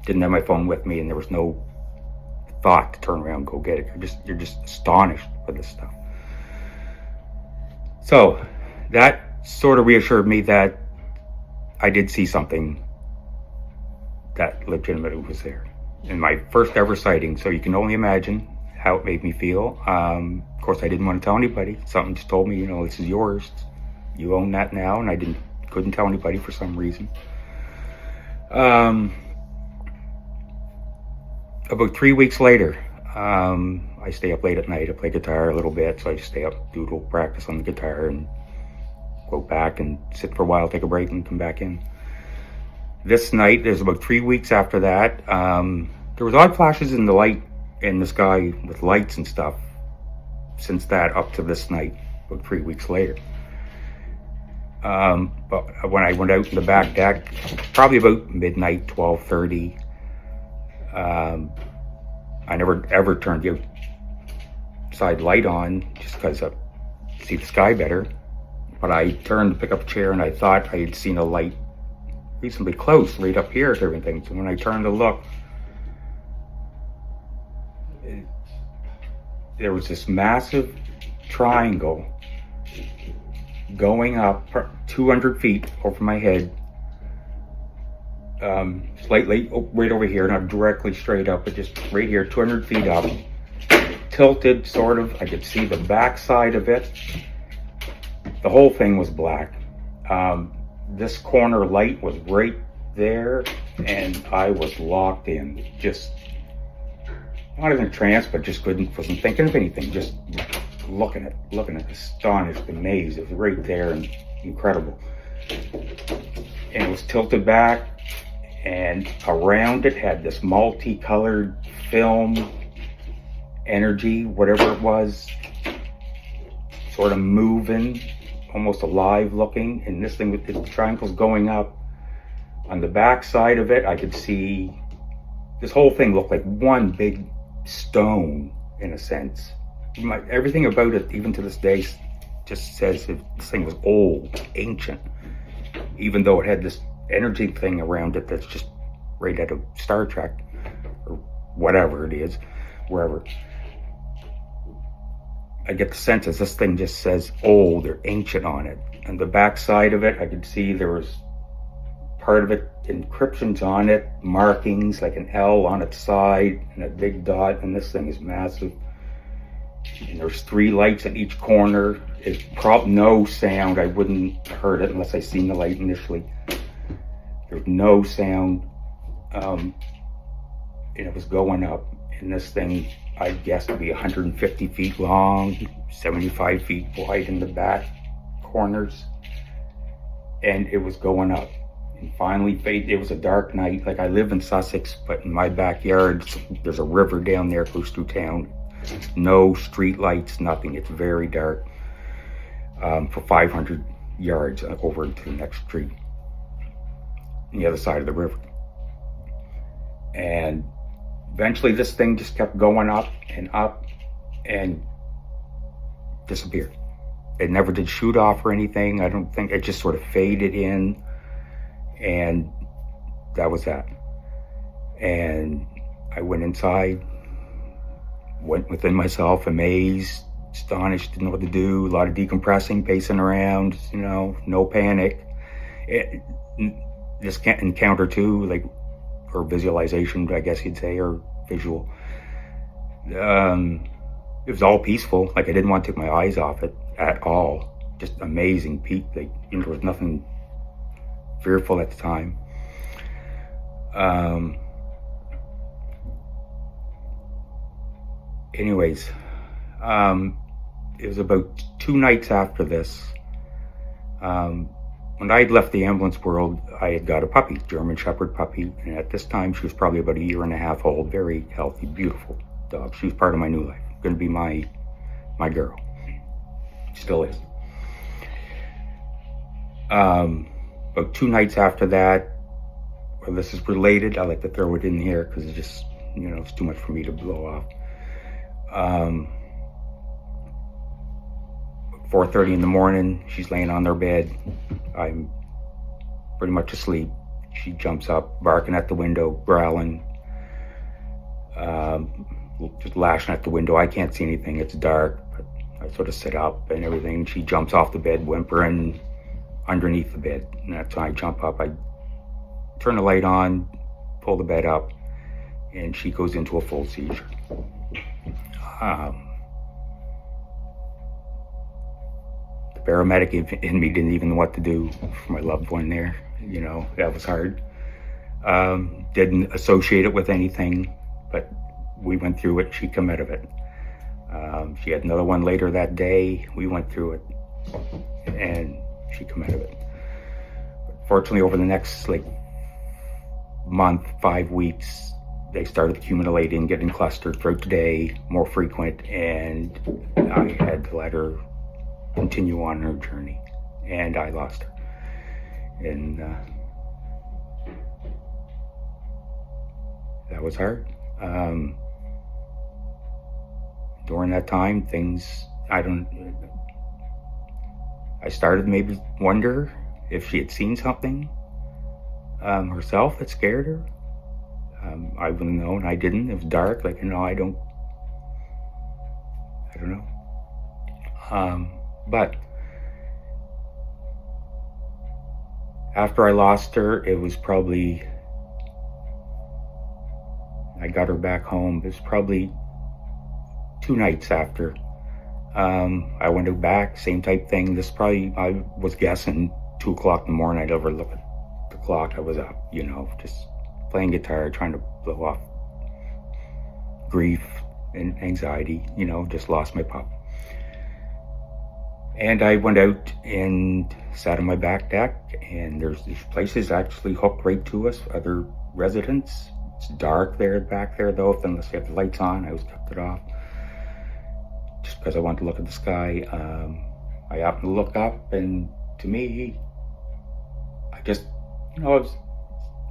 Didn't have my phone with me, and there was no thought to turn around and go get it. You're just astonished by this stuff. So that sort of reassured me that I did see something that legitimately was there. And my first ever sighting, so you can only imagine how it made me feel. Of course, I didn't want to tell anybody. Something just told me, this is yours. You own that now, and I couldn't tell anybody for some reason. About 3 weeks later, I stay up late at night. I play guitar a little bit, so I just stay up, do a little practice on the guitar, and go back and sit for a while, take a break, and come back in. This night, there's about 3 weeks after that, there was odd flashes in the sky with lights and stuff since that up to this night, about 3 weeks later. But when I went out in the back deck, probably about midnight, 12:30, I never ever turned the outside light on just because I see the sky better. But I turned to pick up a chair and I thought I had seen a light reasonably close, right up here to everything. So when I turned to look, there was this massive triangle going up 200 feet over my head, slightly right over here, not directly straight up, but just right here, 200 feet up, tilted sort of. I could see the back side of it. The whole thing was black. This corner light was right there, and I was locked in, just not in a trance, but just wasn't thinking of anything, just looking at, astonished, amazed. It was right there and incredible. And it was tilted back, and around it had this multicolored film energy, whatever it was, sort of moving, almost alive looking. And this thing with the triangles going up. On the back side of it, I could see this whole thing looked like one big stone in a sense. Everything about it, even to this day, just says this thing was old, ancient, even though it had this energy thing around it that's just right out of Star Trek or whatever it is, wherever. I get the sense as this thing just says old or ancient on it. And the back side of it, I could see there was part of it, inscriptions on it, markings like an L on its side and a big dot, and this thing is massive. And there's 3 lights in each corner. It's probably no sound. I wouldn't have heard it unless I seen the light initially. There's no sound. And it was going up. And this thing, I guess, to be 150 feet long, 75 feet wide in the back corners. And it was going up. And finally, it was a dark night. Like, I live in Sussex, but in my backyard, there's a river down there, goes through town. No street lights, nothing. It's very dark for 500 yards over to the next street on the other side of the river. And eventually this thing just kept going up and disappeared. It never did shoot off or anything. I don't think. It just sort of faded in, and that was that. And I went inside, went within myself, amazed, astonished, didn't know what to do, a lot of decompressing, pacing around, no panic. This encounter too, or visualization, I guess you'd say, or visual. It was all peaceful. I didn't want to take my eyes off it at all. Just amazing peak. There was nothing fearful at the time. Anyways, it was about 2 nights after this. When I had left the ambulance world, I had got a puppy, German Shepherd puppy, and at this time she was probably about 1.5 years old, very healthy, beautiful dog. She was part of my new life, going to be my girl. Still is. About 2 nights after that, well, this is related, I like to throw it in here because it's just, it's too much for me to blow off. 4:30 in the morning, she's laying on their bed. I'm pretty much asleep. She jumps up, barking at the window, growling, just lashing at the window. I can't see anything, it's dark, but I sort of sit up and everything. She jumps off the bed, whimpering underneath the bed. And that's when I jump up. I turn the light on, pull the bed up, and she goes into a full seizure. The paramedic in me didn't even know what to do for my loved one there. You know, that was hard. Didn't associate it with anything, but we went through it. She come out of it. She had another one later that day. We went through it, and she come out of it. Fortunately, over the next month, 5 weeks, they started accumulating, getting clustered throughout the day, more frequent, and I had to let her continue on her journey, and I lost her. And that was hard. During that time, I started maybe wonder if she had seen something herself that scared her. I wouldn't know, and I didn't. It was dark, I don't know. But after I lost her, it was probably, I got her back home. It was probably 2 nights after. I went back, same type thing. I was guessing 2 o'clock in the morning. I'd never look at the clock. I was up, just playing guitar, trying to blow off grief and anxiety, just lost my pup. And I went out and sat on my back deck, and there's these places actually hooked right to us, other residents. It's dark there, back there though, unless you have the lights on. I always kept it off, just because I wanted to look at the sky. I happened to look up, and to me, I just,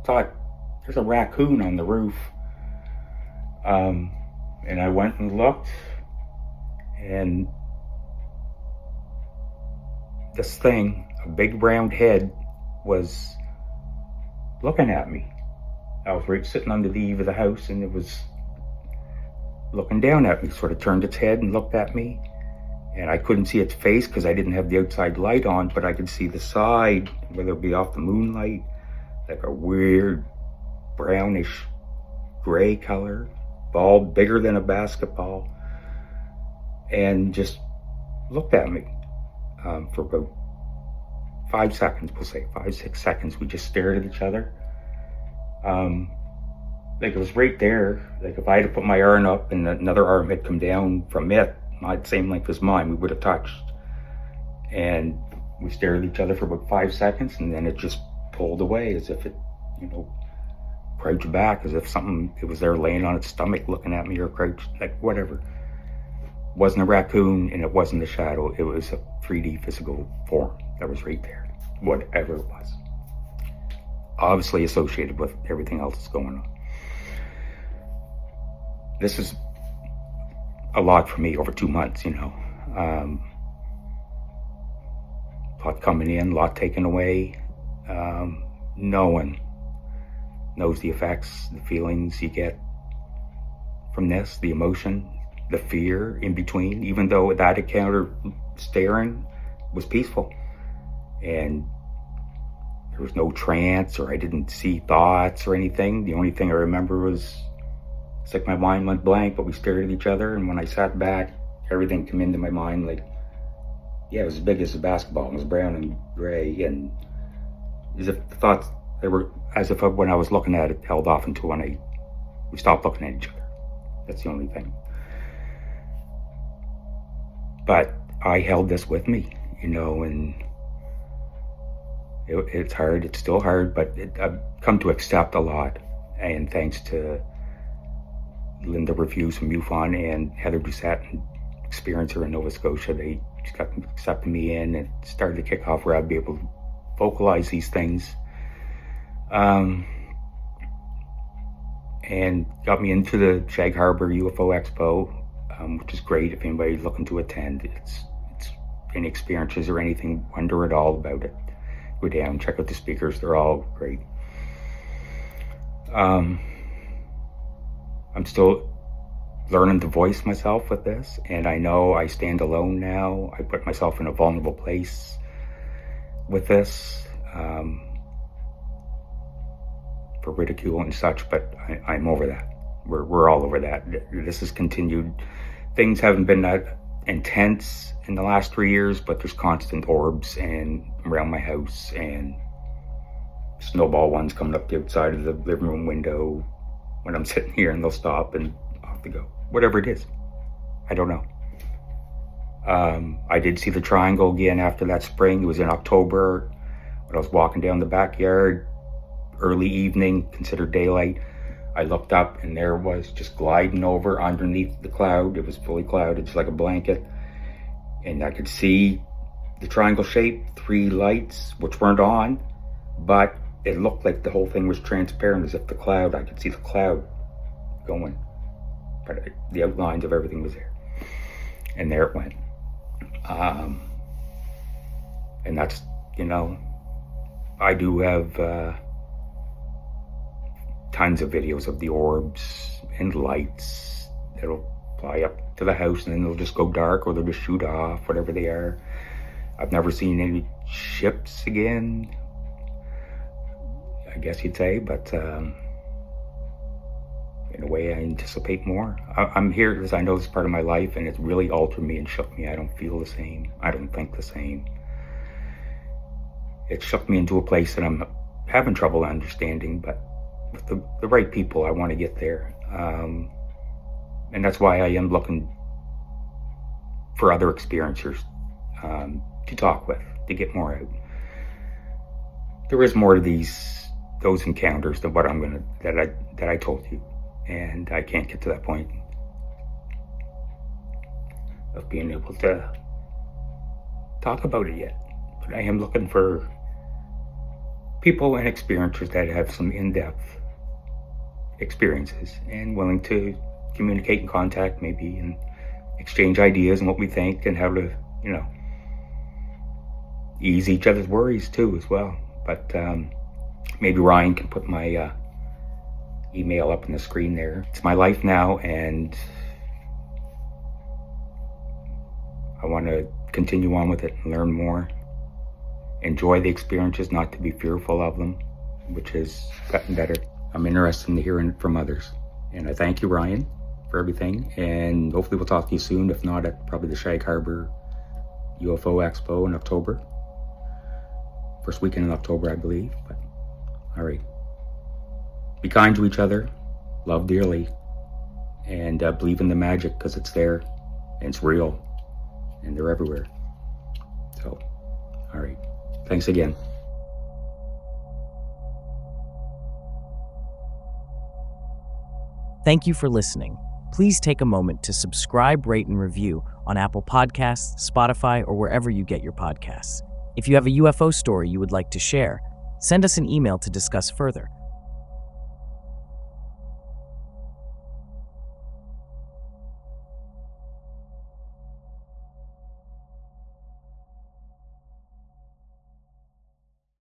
thought, there's a raccoon on the roof. And I went and looked, and this thing, a big round head, was looking at me. I was right sitting under the eave of the house, and it was looking down at me, sort of turned its head and looked at me. And I couldn't see its face because I didn't have the outside light on, but I could see the side, whether it be off the moonlight, like a weird brownish gray color, ball bigger than a basketball, and just looked at me. For about 5 seconds, we'll say 5-6 seconds, we just stared at each other. It was right there. If I had put my arm up and another arm had come down from it, not the same length as mine, we would have touched. And we stared at each other for about 5 seconds, and then it just pulled away as if it, crouched back, as if it was there laying on its stomach looking at me, or crouched, whatever. It wasn't a raccoon, and it wasn't a shadow. It was a 3D physical form that was right there, whatever it was. Obviously associated with everything else that's going on. This is a lot for me over 2 months, lot coming in, lot taken away. No one knows the effects, the feelings you get from this, the emotion, the fear in between, even though that encounter, staring, was peaceful. And there was no trance, or I didn't see thoughts or anything. The only thing I remember was, it's like my mind went blank, but we stared at each other. And when I sat back, everything came into my mind it was as big as a basketball. It was brown and gray. And as if the thoughts, they were as if when I was looking at it, held off until when we stopped looking at each other. That's the only thing. But I held this with me, and it's hard. It's still hard, but I've come to accept a lot. And thanks to Linda Reviews from MUFON and Heather Doucette and Experiencer in Nova Scotia, they just got accepting me in and started to kick off where I'd be able to vocalize these things. And got me into the Shag Harbor UFO Expo. which is great if anybody's looking to attend. It's any experiences or anything, wonder at all about it, go down, check out the speakers. They're all great. I'm still learning to voice myself with this, and I know I stand alone now. I put myself in a vulnerable place with this, for ridicule and such, but I'm over that. We're all over that. This has continued. Things haven't been that intense in the last 3 years, but there's constant orbs and around my house, and snowball ones coming up the outside of the living room window when I'm sitting here, and they'll stop and off they go. Whatever it is, I don't know. I did see the triangle again after that spring. It was in October when I was walking down the backyard, early evening, considered daylight. I looked up and there it was, just gliding over underneath the cloud. It was fully clouded, just like a blanket. And I could see the triangle shape, 3 lights, which weren't on, but it looked like the whole thing was transparent, as if the cloud, I could see the cloud going. But the outlines of everything was there. And there it went. And that's, I do have tons of videos of the orbs and lights that'll fly up to the house, and then they'll just go dark, or they'll just shoot off, whatever they are. I've never seen any ships again, I guess you'd say, but in a way I anticipate more. I'm here because I know this part of my life, and it's really altered me and shook me. I don't feel the same. I don't think the same. It shook me into a place that I'm having trouble understanding, but with the right people, I want to get there. And that's why I am looking for other experiencers to talk with, to get more out. There is more to those encounters than what that I told you, and I can't get to that point of being able to talk about it yet. But I am looking for people and experiencers that have some in-depth experiences and willing to communicate and contact maybe, and exchange ideas and what we think, and how to, ease each other's worries too as well. But maybe Ryan can put my email up on the screen there. It's my life now, and I want to continue on with it and learn more. Enjoy the experiences, not to be fearful of them, which has gotten better. I'm interested in hearing from others. And I thank you, Ryan, for everything. And hopefully we'll talk to you soon, if not at probably the Shag Harbor UFO Expo in October. First weekend in October, I believe. But all right. Be kind to each other, love dearly, and believe in the magic, because it's there and it's real and they're everywhere. So, all right. Thanks again. Thank you for listening. Please take a moment to subscribe, rate, and review on Apple Podcasts, Spotify, or wherever you get your podcasts. If you have a UFO story you would like to share, send us an email to discuss further.